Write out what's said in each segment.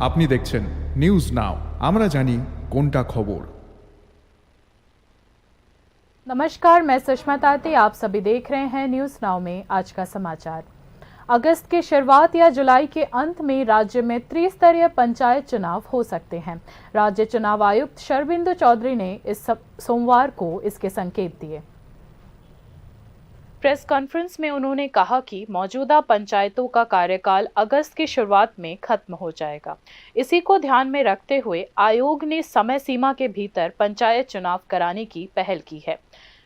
আপনি দেখছেন news now, আমরা জানি কোনটা খবর। नमस्कार, मैं सुषमा ताती। आप सभी देख रहे हैं न्यूज नाउ में आज का समाचार। अगस्त की शुरुआत या जुलाई के अंत में राज्य में त्रिस्तरीय पंचायत चुनाव हो सकते हैं। राज्य चुनाव आयुक्त शरबिंदु चौधरी ने इस सोमवार को इसके संकेत दिए। प्रेस कॉन्फ्रेंस में उन्होंने कहा कि मौजूदा पंचायतों का कार्यकाल अगस्त की शुरुआत में खत्म हो जाएगा। इसी को ध्यान में रखते हुए आयोग ने समय सीमा के भीतर पंचायत चुनाव कराने की पहल की है।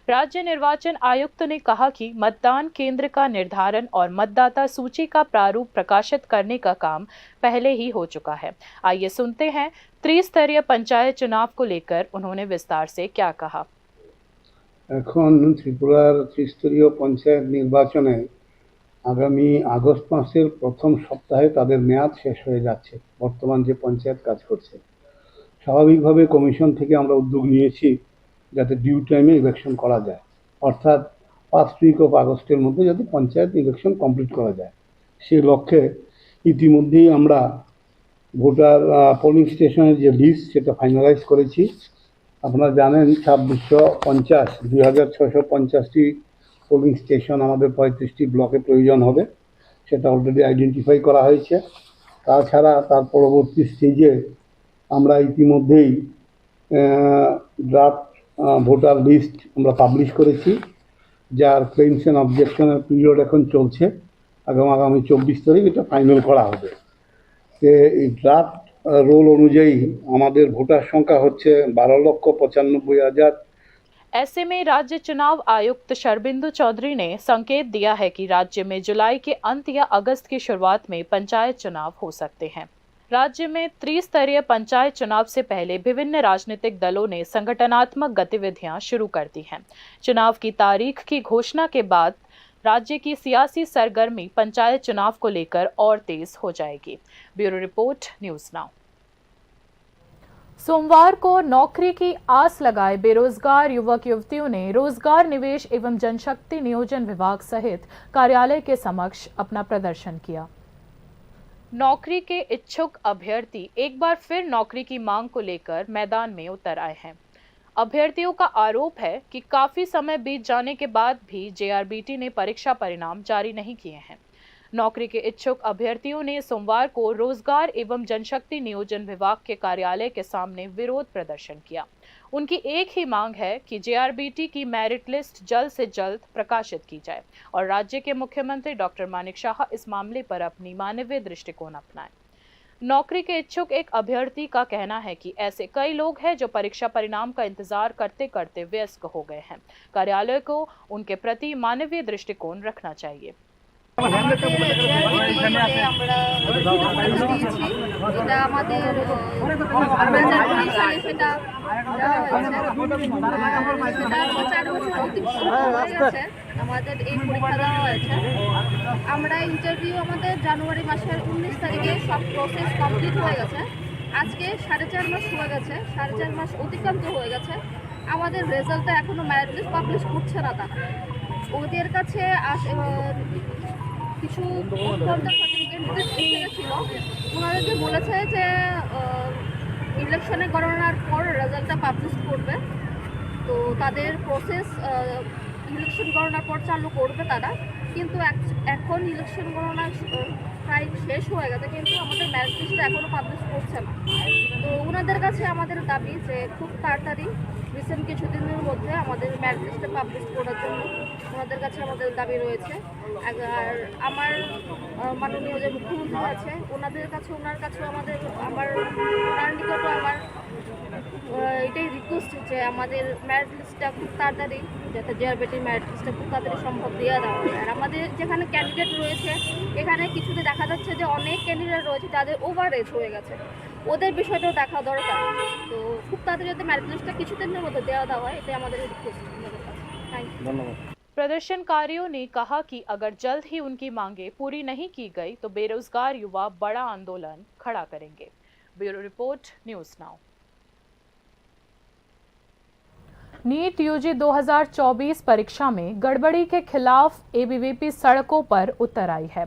राज्य निर्वाचन आयुक्त ने कहा कि मतदान केंद्र का निर्धारण और मतदाता सूची का प्रारूप प्रकाशित करने का काम पहले ही हो चुका है। आइए सुनते हैं त्रिस्तरीय पंचायत चुनाव को लेकर उन्होंने विस्तार से क्या कहा। এখন ত্রিপুরার ত্রিস্তরীয় পঞ্চায়েত নির্বাচনে আগামী আগস্ট মাসের প্রথম সপ্তাহে তাদের মেয়াদ শেষ হয়ে যাচ্ছে। বর্তমান যে পঞ্চায়েত কাজ করছে, স্বাভাবিকভাবে কমিশন থেকে আমরা উদ্যোগ নিয়েছি যাতে ডিউ টাইমে ইলেকশন করা যায়, অর্থাৎ 5 উইক অফ আগস্টের মধ্যে যাতে পঞ্চায়েত ইলেকশন কমপ্লিট করা যায়। সেই লক্ষ্যে ইতিমধ্যেই আমরা ভোটার পোলিং স্টেশনের যে লিস্ট সেটা ফাইনালাইজ করেছি। আপনারা জানেন 2650 পোলিং স্টেশন আমাদের 35টি ব্লকে প্রয়োজন হবে, সেটা অলরেডি আইডেন্টিফাই করা হয়েছে। তাছাড়া তার পরবর্তী স্টেজে আমরা ইতিমধ্যেই ড্রাফট ভোটার লিস্ট আমরা পাবলিশ করেছি, যার ক্লেমস অ্যান্ড অবজেকশনের পিরিয়ড এখন চলছে। আগামী 24 তারিখ এটা ফাইনাল করা হবে। এই ড্রাফট रोल अनुযায়ী আমাদের ভোটার সংখ্যা হচ্ছে 12,95,000। ऐसे में राज्य चुनाव आयुक्त शरबिंदु चौधरी ने संकेत दिया है कि राज्य में जुलाई के अंत या अगस्त की शुरुआत में पंचायत चुनाव हो सकते हैं। राज्य में त्रिस्तरीय पंचायत चुनाव से पहले विभिन्न राजनीतिक दलों ने संगठनात्मक गतिविधियां शुरू कर दी हैं। चुनाव की तारीख की घोषणा के बाद राज्य की सियासी सरगर्मी पंचायत चुनाव को लेकर और तेज हो जाएगी। Bureau report, news now. सोमवार को नौकरी की आस लगाए बेरोजगार युवक युवतियों ने रोजगार निवेश एवं जनशक्ति नियोजन विभाग सहित कार्यालय के समक्ष अपना प्रदर्शन किया। नौकरी के इच्छुक अभ्यर्थी एक बार फिर नौकरी की मांग को लेकर मैदान में उतर आए हैं। अभ्यर्थियों का आरोप है कि काफी समय बीत जाने के बाद भी जेआरबीटी ने परीक्षा परिणाम जारी नहीं किए हैं। नौकरी के इच्छुक अभ्यर्थियों ने सोमवार को रोजगार एवं जनशक्ति नियोजन विभाग के कार्यालय के सामने विरोध प्रदर्शन किया। उनकी एक ही मांग है कि जेआरबीटी की मेरिट लिस्ट जल्द से जल्द प्रकाशित की जाए और राज्य के मुख्यमंत्री डॉक्टर मानिक शाह इस मामले पर अपनी मानवीय दृष्टिकोण अपनाएं। नौकरी के इच्छुक एक अभ्यर्थी का कहना है कि ऐसे कई लोग हैं जो परीक्षा परिणाम का इंतजार करते करते वयस्क हो गए हैं। कार्यालय को उनके प्रति मानवीय दृष्टिकोण रखना चाहिए। আমাদের এই পরীক্ষা দেওয়া হয়েছে। আমরা ইন্টারভিউ আমাদের জানুয়ারি মাসের 19 তারিখে সব প্রসেস কমপ্লিট হয়ে গেছে। আজকে 4.5 মাস হয়ে গেছে, 4.5 মাস অতিক্রান্ত হয়ে গেছে। আমাদের রেজাল্টটা এখনো মেরিট লিস্ট পাবলিশ করছে না তারা। ওদের কাছে কিছু ক্যান্ডিডেট ছিল, ওনাদেরকে বলেছে যে ইলেকশনে গণনার পর রেজাল্টটা পাবলিশ করবে। তো তাদের প্রসেস ইলেকশন গণনার পর চালু করবে তারা, কিন্তু এখন ইলেকশন গণনা প্রায় শেষ হয়ে গেছে, কিন্তু আমাদের মেরিট লিস্টটা এখনও পাবলিশ করছে না। তো ওনাদের কাছে আমাদের দাবি যে খুব তাড়াতাড়ি রিসেন্ট কিছুদিনের মধ্যে আমাদের মেরিট লিস্টটা পাবলিশ করার জন্য ওনাদের কাছে আমাদের দাবি রয়েছে। আর আমার মাননীয় যে মুখ্যমন্ত্রী আছে ওনার কাছেও ওনার নিকটও আমার এটাই রিকোয়েস্ট যে আমাদের মেরিট লিস্টটা খুব তাড়াতাড়ি, যাতে জেআরবিটির মেরিট লিস্টটা খুব তাড়াতাড়ি সম্ভব দেওয়া দেওয়া হয়। আর আমাদের যেখানে ক্যান্ডিডেট রয়েছে এখানে কিছুতে দেখা যাচ্ছে যে অনেক ক্যান্ডিডেট রয়েছে যাদের ওভার এজ হয়ে গেছে, ওদের বিষয়টাও দেখা দরকার। তো খুব তাড়াতাড়ি যাতে মেরিট লিস্টটা কিছুদিনের মধ্যে দেওয়া দেওয়া হয়, এটাই আমাদের রিকোয়েস্ট। ধন্যবাদ। प्रदर्शनकारियों ने कहा कि अगर जल्द ही उनकी मांगे पूरी नहीं की गई तो बेरोजगार युवा बड़ा आंदोलन खड़ा करेंगे। Bureau report, news now. NEET UG 2024 परीक्षा में गड़बड़ी के खिलाफ एबीवीपी सड़कों पर उतर आई है।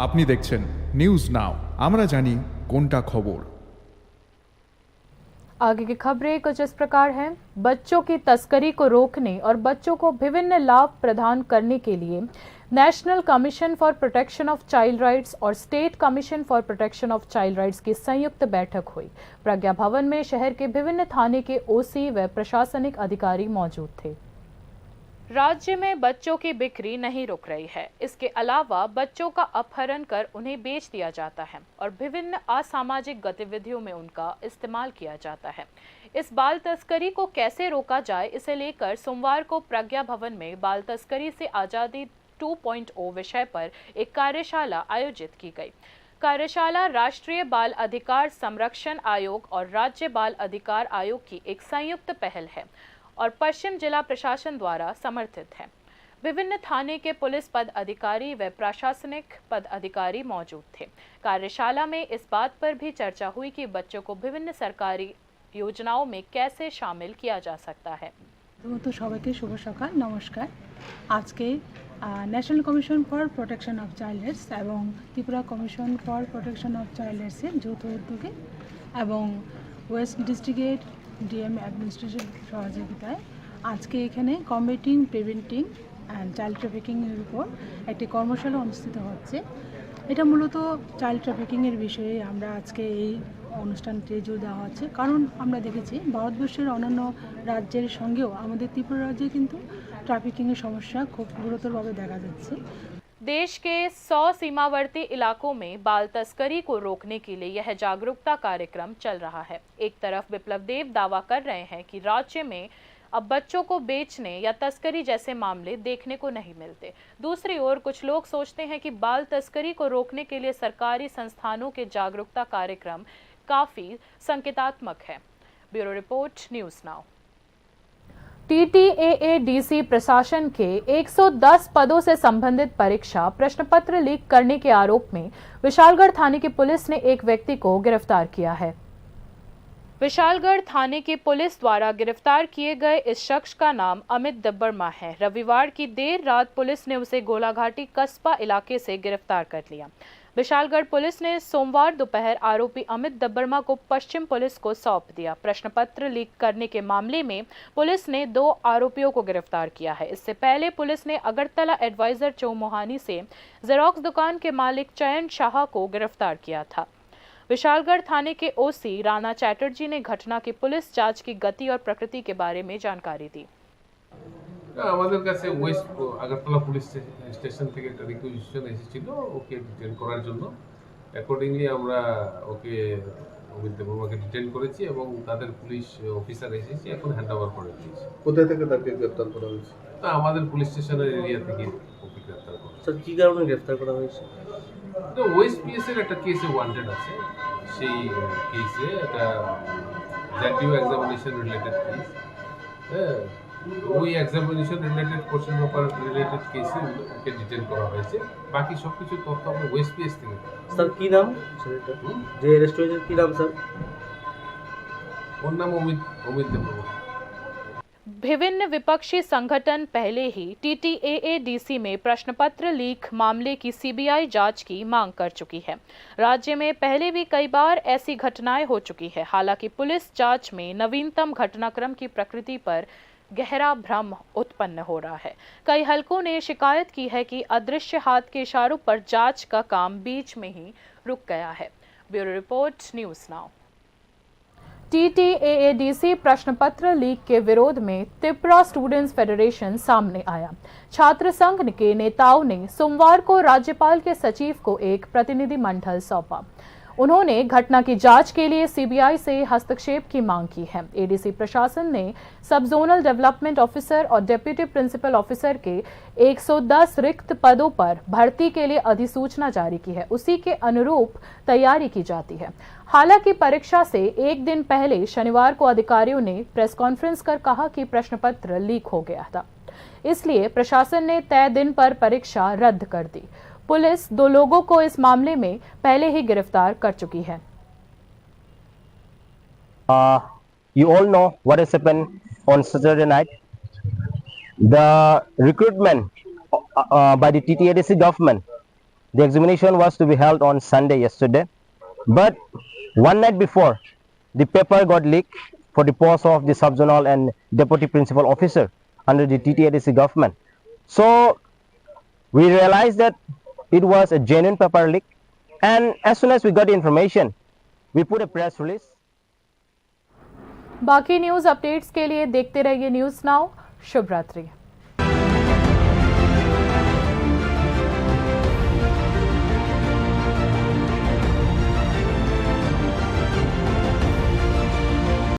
আপনি দেখছেন নিউজ নাও, আমরা জানি কোনটা খবর। आगे की खबरें कुछ इस प्रकार हैं। बच्चों की तस्करी को रोकने और बच्चों को विभिन्न लाभ प्रदान करने के लिए National Commission for Protection of Child Rights और State Commission for Protection of Child Rights की संयुक्त बैठक हुई। प्रज्ञा भवन में शहर के विभिन्न थाने के ओसी व प्रशासनिक अधिकारी मौजूद थे। राज्य में बच्चों की बिक्री नहीं रुक रही है। इसके अलावा बच्चों का अपहरण कर उन्हें बेच दिया जाता है और विभिन्न असामाजिक गतिविधियों में उनका इस्तेमाल किया जाता है। इस बाल तस्करी को कैसे रोका जाए, इसे लेकर सोमवार को प्रज्ञा भवन में बाल तस्करी से आज़ादी 2.0 विषय पर एक कार्यशाला आयोजित की गई। कार्यशाला राष्ट्रीय बाल अधिकार संरक्षण आयोग और राज्य बाल अधिकार आयोग की एक संयुक्त पहल है और पश्चिम जिला प्रशासन द्वारा समर्थित है। विभिन्न थाने के पुलिस पद अधिकारी व प्रशासनिक पद अधिकारी मौजूद थे। कार्यशाला में इस बात पर भी चर्चा हुई कि बच्चों को विभिन्न सरकारी योजनाओं में कैसे शामिल किया जा सकता है। তো সবাইকে শুভ সকাল, নমস্কার। আজকে National Commission for Protection of Childs এবং Tripura Commission for Protection of চাইল্ডসের যৌথ উদ্যোগে এবং ওয়েস্ট ডিস্ট্রিক্টের ডিএম অ্যাডমিনিস্ট্রেশন সহযোগিতায় আজকে এখানে কম্বেটিং প্রিভেন্টিং অ্যান্ড চাইল্ড ট্রাফিকিংয়ের উপর একটি কর্মশালা অনুষ্ঠিত হচ্ছে। এটা মূলত চাইল্ড ট্রাফিকিংয়ের বিষয়ে আমরা আজকে এই অনুষ্ঠানটি জোর দেওয়া হচ্ছে, কারণ আমরা দেখেছি ভারতবর্ষের অন্যান্য রাজ্যের সঙ্গেও আমাদের ত্রিপুরা রাজ্যে কিন্তু ট্রাফিকিংয়ের সমস্যা খুব গুরুতরভাবে দেখা যাচ্ছে। देश के 100 सीमावर्ती इलाकों में बाल तस्करी को रोकने के लिए यह जागरूकता कार्यक्रम चल रहा है। एक तरफ विप्लव देव दावा कर रहे हैं कि राज्य में अब बच्चों को बेचने या तस्करी जैसे मामले देखने को नहीं मिलते। दूसरी ओर कुछ लोग सोचते हैं कि बाल तस्करी को रोकने के लिए सरकारी संस्थानों के जागरूकता कार्यक्रम काफी संकेतात्मक है। Bureau report, news now. TTAADC प्रशासन के 110 पदों से संबंधित परीक्षा प्रश्न पत्र लीक करने के आरोप में विशालगढ़ थाने की पुलिस ने एक व्यक्ति को गिरफ्तार किया है। विशालगढ़ थाने की पुलिस द्वारा गिरफ्तार किए गए इस शख्स का नाम अमित दब्बरमा है। रविवार की देर रात पुलिस ने उसे गोलाघाटी कस्बा इलाके से गिरफ्तार कर लिया। विशालगढ़ पुलिस ने सोमवार दोपहर आरोपी अमित दब्बरमा को पश्चिम पुलिस को सौंप दिया। प्रश्न पत्र लीक करने के मामले में पुलिस ने 2 आरोपियों को गिरफ्तार किया है। इससे पहले पुलिस ने अगरतला एडवाइजर चौमोहानी से जेरोक्स दुकान के मालिक चयन शाह को गिरफ्तार किया था। विशालगढ़ थाने के ओसी राणा चैटर्जी ने घटना की पुलिस जांच की गति और प्रकृति के बारे में जानकारी दी। আমাদের কাছে ওয়েস্ট আগরতলা পুলিশ স্টেশন থেকে একটা রিকুইজিশন এসেছিল ওকে ডিটেইন করার জন্য। অ্যাকর্ডিংলি আমরা ওকে অমিত দেববর্মাকে ডিটেইন করেছি এবং তাদের পুলিশ অফিসার এসেছে, এখন হ্যান্ডওভার করে দিয়েছি। কোথা থেকে তাকে গ্রেফতার করা হয়েছে? তা আমাদের পুলিশ স্টেশনের এরিয়া থেকে ওকে গ্রেফতার করা হয়েছে। স্যার কী কারণে গ্রেফতার করা হয়েছে? এটা ওয়েস্ট পিএস এর একটা কেসে ওয়ান্টেড আছে, সেই কেসে একটা জাতীয় এক্সামিনেশন রিলেটেড কেস, হ্যাঁ ওই examination related question paper related কেসে ওকে ডিটেইন করা হয়েছে। বাকি সব কিছু তথ্য আমরা ওয়েস্ট পিএস থেকে। স্যার কী নাম যে অ্যারেস্ট হয়েছে, কী নাম স্যার? ওর নাম অমিত দেববর্মা। विभिन्न विपक्षी संगठन पहले ही TTAADC में प्रश्न पत्र लीक मामले की CBI जांच की मांग कर चुकी है। राज्य में पहले भी कई बार ऐसी घटनाएं हो चुकी है। हालांकि पुलिस जांच में नवीनतम घटनाक्रम की प्रकृति पर गहरा भ्रम उत्पन्न हो रहा है। कई हलकों ने शिकायत की है कि अदृश्य हाथ के इशारों पर जांच का काम बीच में ही रुक गया है। Bureau report, news now. TTAADC प्रश्न पत्र लीक के विरोध में त्रिपुरा स्टूडेंट्स फेडरेशन सामने आया। छात्र संघ के नेताओं ने सोमवार को राज्यपाल के सचिव को एक प्रतिनिधि मंडल सौंपा। उन्होंने घटना की जांच के लिए CBI से हस्तक्षेप की मांग की है। ADC प्रशासन ने सब जोनल डेवलपमेंट ऑफिसर और डिप्टी प्रिंसिपल ऑफिसर के 110 रिक्त पदों पर भर्ती के लिए अधिसूचना जारी की है। उसी के अनुरूप तैयारी की जाती है। हालांकि परीक्षा से एक दिन पहले शनिवार को अधिकारियों ने प्रेस कॉन्फ्रेंस कर कहा कि प्रश्न पत्र लीक हो गया था, इसलिए प्रशासन ने तय दिन पर परीक्षा रद्द कर दी। पुलिस 2 लोगों को इस मामले में पहले ही गिरफ्तार कर चुकी है। You all know what has happened on Saturday night. The recruitment by the TTADC government The examination was to be held on Sunday yesterday, but one night before, the paper got leaked for the post of the subzonal and deputy principal officer under the TTADC government. So we realized that it was a genuine paper leak, and as soon as we got the information, we put a press release. बाकी news updates के लिए देखते रहिए news now. शुभ रात्रि।